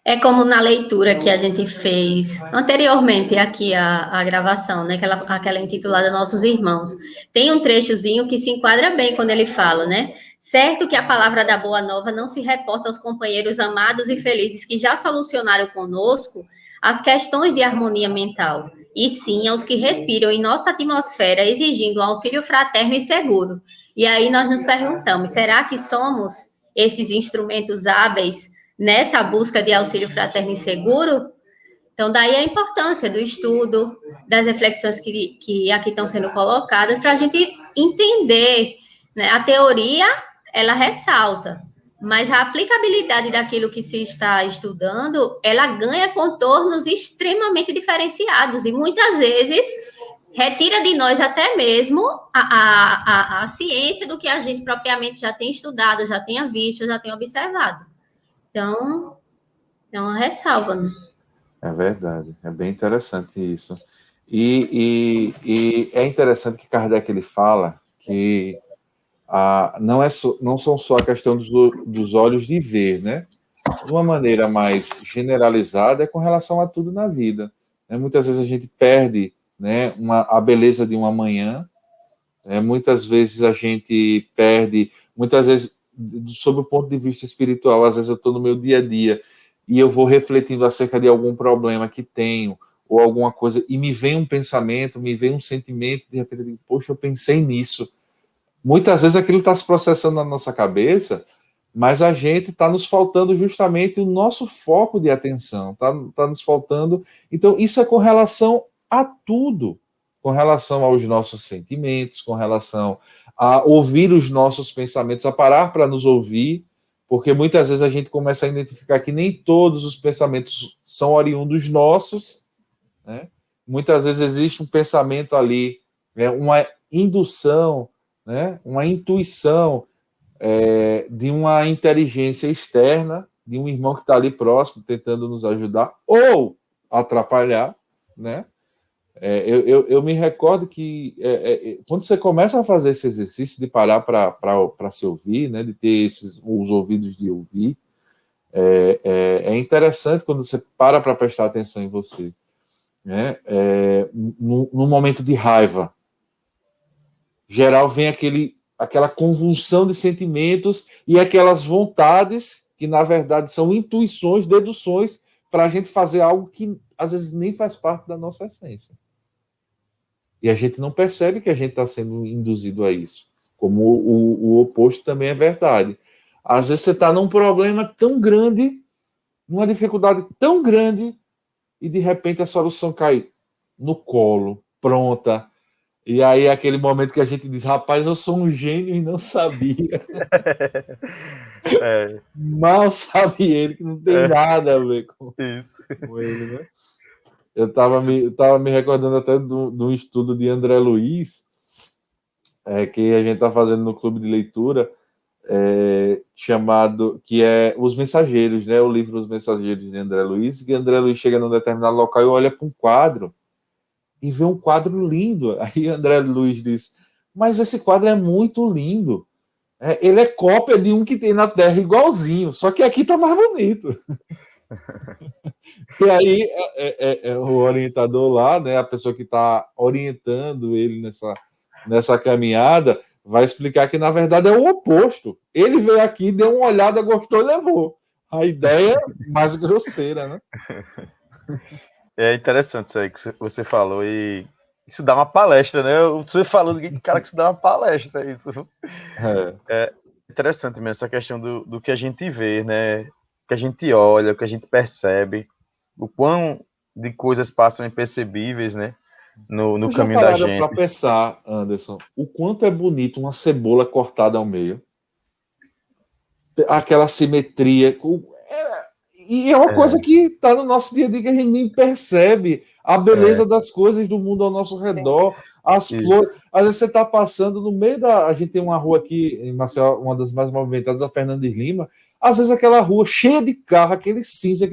É como na leitura que a gente fez anteriormente aqui a gravação, né? Aquela intitulada Nossos Irmãos. Tem um trechozinho que se enquadra bem quando ele fala, né? Certo que a palavra da Boa Nova não se reporta aos companheiros amados e felizes que já solucionaram conosco as questões de harmonia mental, e sim aos que respiram em nossa atmosfera exigindo um auxílio fraterno e seguro. E aí nós nos perguntamos, será que somos esses instrumentos hábeis nessa busca de auxílio fraterno e seguro? Então, daí a importância do estudo, das reflexões que aqui estão sendo colocadas, para a gente entender, né? A teoria, ela ressalta, mas a aplicabilidade daquilo que se está estudando, ela ganha contornos extremamente diferenciados, e muitas vezes retira de nós até mesmo a ciência do que a gente propriamente já tem estudado, já tenha visto, já tenha observado. Então, é uma ressalva, né? É verdade, é bem interessante isso. E é interessante que Kardec ele fala que não são só a questão dos olhos de ver, né? De uma maneira mais generalizada, é com relação a tudo na vida, né? Muitas vezes a gente perde, né, a beleza de uma manhã, né? Muitas vezes a gente perde, muitas vezes, sob o ponto de vista espiritual, às vezes eu estou no meu dia a dia e eu vou refletindo acerca de algum problema que tenho, ou alguma coisa, e me vem um pensamento, me vem um sentimento, de repente eu digo, poxa, eu pensei nisso. Muitas vezes aquilo está se processando na nossa cabeça, mas a gente está nos faltando justamente o nosso foco de atenção, tá nos faltando. Então, isso é com relação a tudo, com relação aos nossos sentimentos, com relação a ouvir os nossos pensamentos, a parar para nos ouvir, porque muitas vezes a gente começa a identificar que nem todos os pensamentos são oriundos nossos, né? Muitas vezes existe um pensamento ali, uma indução, né? Uma intuição de uma inteligência externa, de um irmão que está ali próximo, tentando nos ajudar, ou atrapalhar, né? Eu me recordo que quando você começa a fazer esse exercício de parar para se ouvir, né, de ter os ouvidos de ouvir, é interessante quando você para prestar atenção em você, né? No momento de raiva, geral vem aquela convulsão de sentimentos e aquelas vontades que, na verdade, são intuições, deduções, para a gente fazer algo que, às vezes, nem faz parte da nossa essência. E a gente não percebe que a gente está sendo induzido a isso. Como o oposto também é verdade. Às vezes você está num problema tão grande, numa dificuldade tão grande, e, de repente, a solução cai no colo, pronta. E aí é aquele momento que a gente diz, rapaz, eu sou um gênio e não sabia. Mal sabe ele que não tem nada a ver com ele, né? Eu estava me recordando até de um estudo de André Luiz, que a gente está fazendo no clube de leitura, chamado, que é Os Mensageiros, né? O livro Os Mensageiros de André Luiz, que André Luiz chega num determinado local e olha para um quadro, e vê um quadro lindo. Aí André Luiz diz, mas esse quadro é muito lindo. Ele é cópia de um que tem na Terra igualzinho, só que aqui está mais bonito. E aí, o orientador lá, né, a pessoa que está orientando ele nessa caminhada, vai explicar que, na verdade, é o oposto. Ele veio aqui, deu uma olhada, gostou e levou. A ideia mais grosseira, né? É interessante isso aí que você falou, e isso dá uma palestra, né? Você falou do cara que isso dá uma palestra, isso. É interessante mesmo essa questão do que a gente vê, né? O que a gente olha, o que a gente percebe, o quão de coisas passam impercebíveis, né? No caminho da gente. Para pensar, Anderson, o quanto é bonito uma cebola cortada ao meio, aquela simetria, e é uma coisa que está no nosso dia a dia que a gente nem percebe a beleza das coisas do mundo ao nosso redor, as flores. Às vezes você está passando no meio da. A gente tem uma rua aqui em Maceió, uma das mais movimentadas, a Fernandes Lima. Às vezes aquela rua cheia de carro, aquele cinza,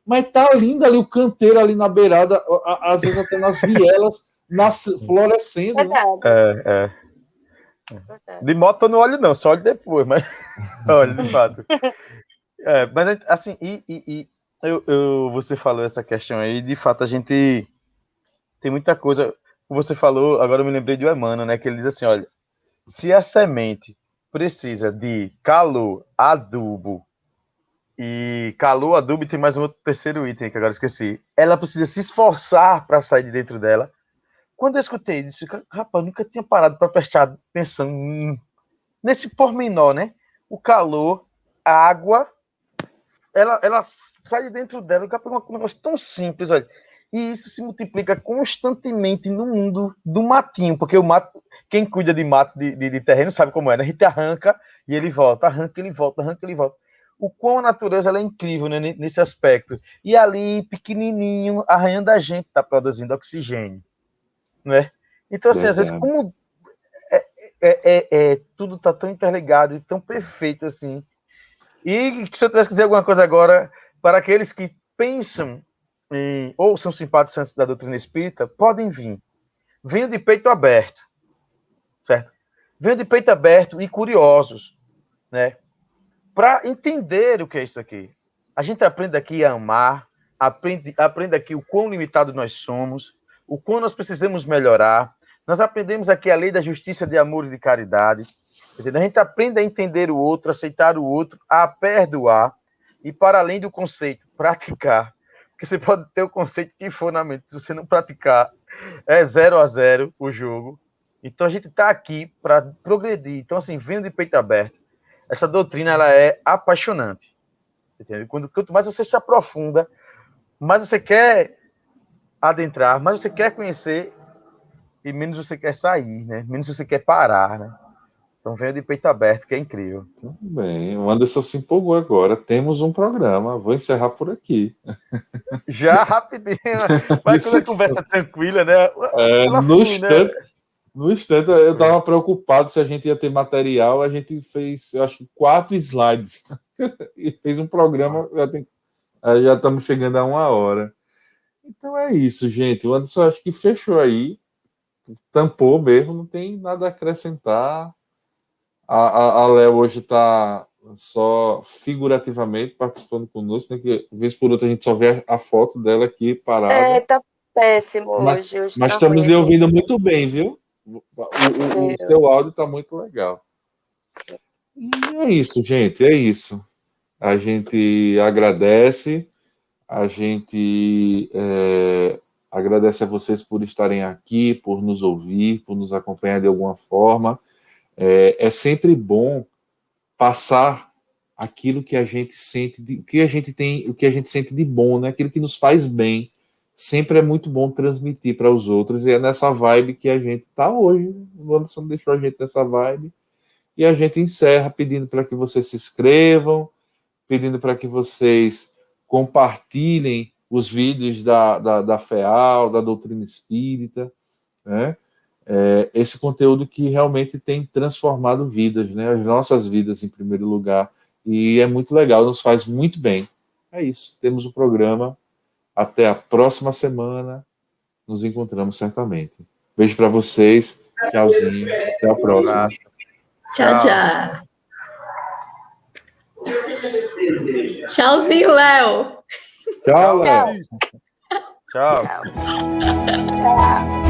mas tá lindo ali o canteiro ali na beirada, às vezes até nas vielas, florescendo. Né? De moto eu não olho não, só olho depois, mas olha, de fato. Mas assim, você falou essa questão aí, de fato a gente tem muita coisa. Você falou, agora eu me lembrei de Emmanuel, né? Que ele diz assim: olha, se a semente precisa de calor, adubo, e tem mais um outro terceiro item que agora esqueci. Ela precisa se esforçar para sair de dentro dela. Quando eu escutei isso, rapaz, eu nunca tinha parado para prestar atenção nesse pormenor, né? O calor, a água, ela sai de dentro dela, um negócio tão simples, olha. E isso se multiplica constantemente no mundo do matinho, porque o mato, quem cuida de mato de terreno sabe como é, né? A gente arranca e ele volta, arranca e ele volta, arranca e ele volta. O quão a natureza ela é incrível, né, nesse aspecto. E ali, pequenininho, arranhando a gente, está produzindo oxigênio. Né? Então, assim, às vezes, como tudo está tão interligado e tão perfeito assim. E se eu tivesse que dizer alguma coisa agora, para aqueles que pensam ou são simpatizantes da doutrina espírita, podem vir. Venham de peito aberto. Certo? Venham de peito aberto e curiosos, né? Para entender o que é isso aqui. A gente aprende aqui a amar, aprende aqui o quão limitado nós somos, o quão nós precisamos melhorar. Nós aprendemos aqui a lei da justiça, de amor e de caridade. Entendeu? A gente aprende a entender o outro, aceitar o outro, a perdoar e, para além do conceito, praticar. Porque você pode ter o conceito que for na mente, se você não praticar, é 0-0 o jogo. Então, a gente está aqui para progredir. Então, assim, venham de peito aberto. Essa doutrina ela é apaixonante. Entendeu? Quanto mais você se aprofunda, mais você quer adentrar, mais você quer conhecer e menos você quer sair, né? Menos você quer parar, né? Então venha de peito aberto, que é incrível. Muito bem, o Anderson se empolgou agora. Temos um programa, vou encerrar por aqui. Já rapidinho, mas quando a conversa tranquila, né? No instante, eu estava preocupado se a gente ia ter material. A gente fez, eu acho que 4 slides e fez um programa. Já estamos chegando a 1 hora. Então é isso, gente. O Anderson acho que fechou aí, tampou mesmo, não tem nada a acrescentar. A Léo hoje está só figurativamente participando conosco, né? Que vez por outra a gente só vê a foto dela aqui parada. Tá péssimo hoje. Mas tá estamos ruim. lhe ouvindo muito bem, viu? O seu áudio está muito legal. E é isso, gente, é isso. A gente agradece, a gente agradece a vocês por estarem aqui, por nos ouvir, por nos acompanhar de alguma forma. É sempre bom passar aquilo que a gente sente, o que a gente sente de bom, né? Aquilo que nos faz bem. Sempre é muito bom transmitir para os outros, e é nessa vibe que a gente está hoje. O Anderson deixou a gente nessa vibe, e a gente encerra pedindo para que vocês se inscrevam, pedindo para que vocês compartilhem os vídeos da FEAL, da doutrina espírita, né? Esse conteúdo que realmente tem transformado vidas, né? As nossas vidas em primeiro lugar, e é muito legal, nos faz muito bem. É isso, temos o programa. Até a próxima semana. Nos encontramos certamente. Beijo para vocês. Tchauzinho. Até a próxima. Tchau, tchau. Tchauzinho, Léo. Tchau, Léo. Tchau. Tchau.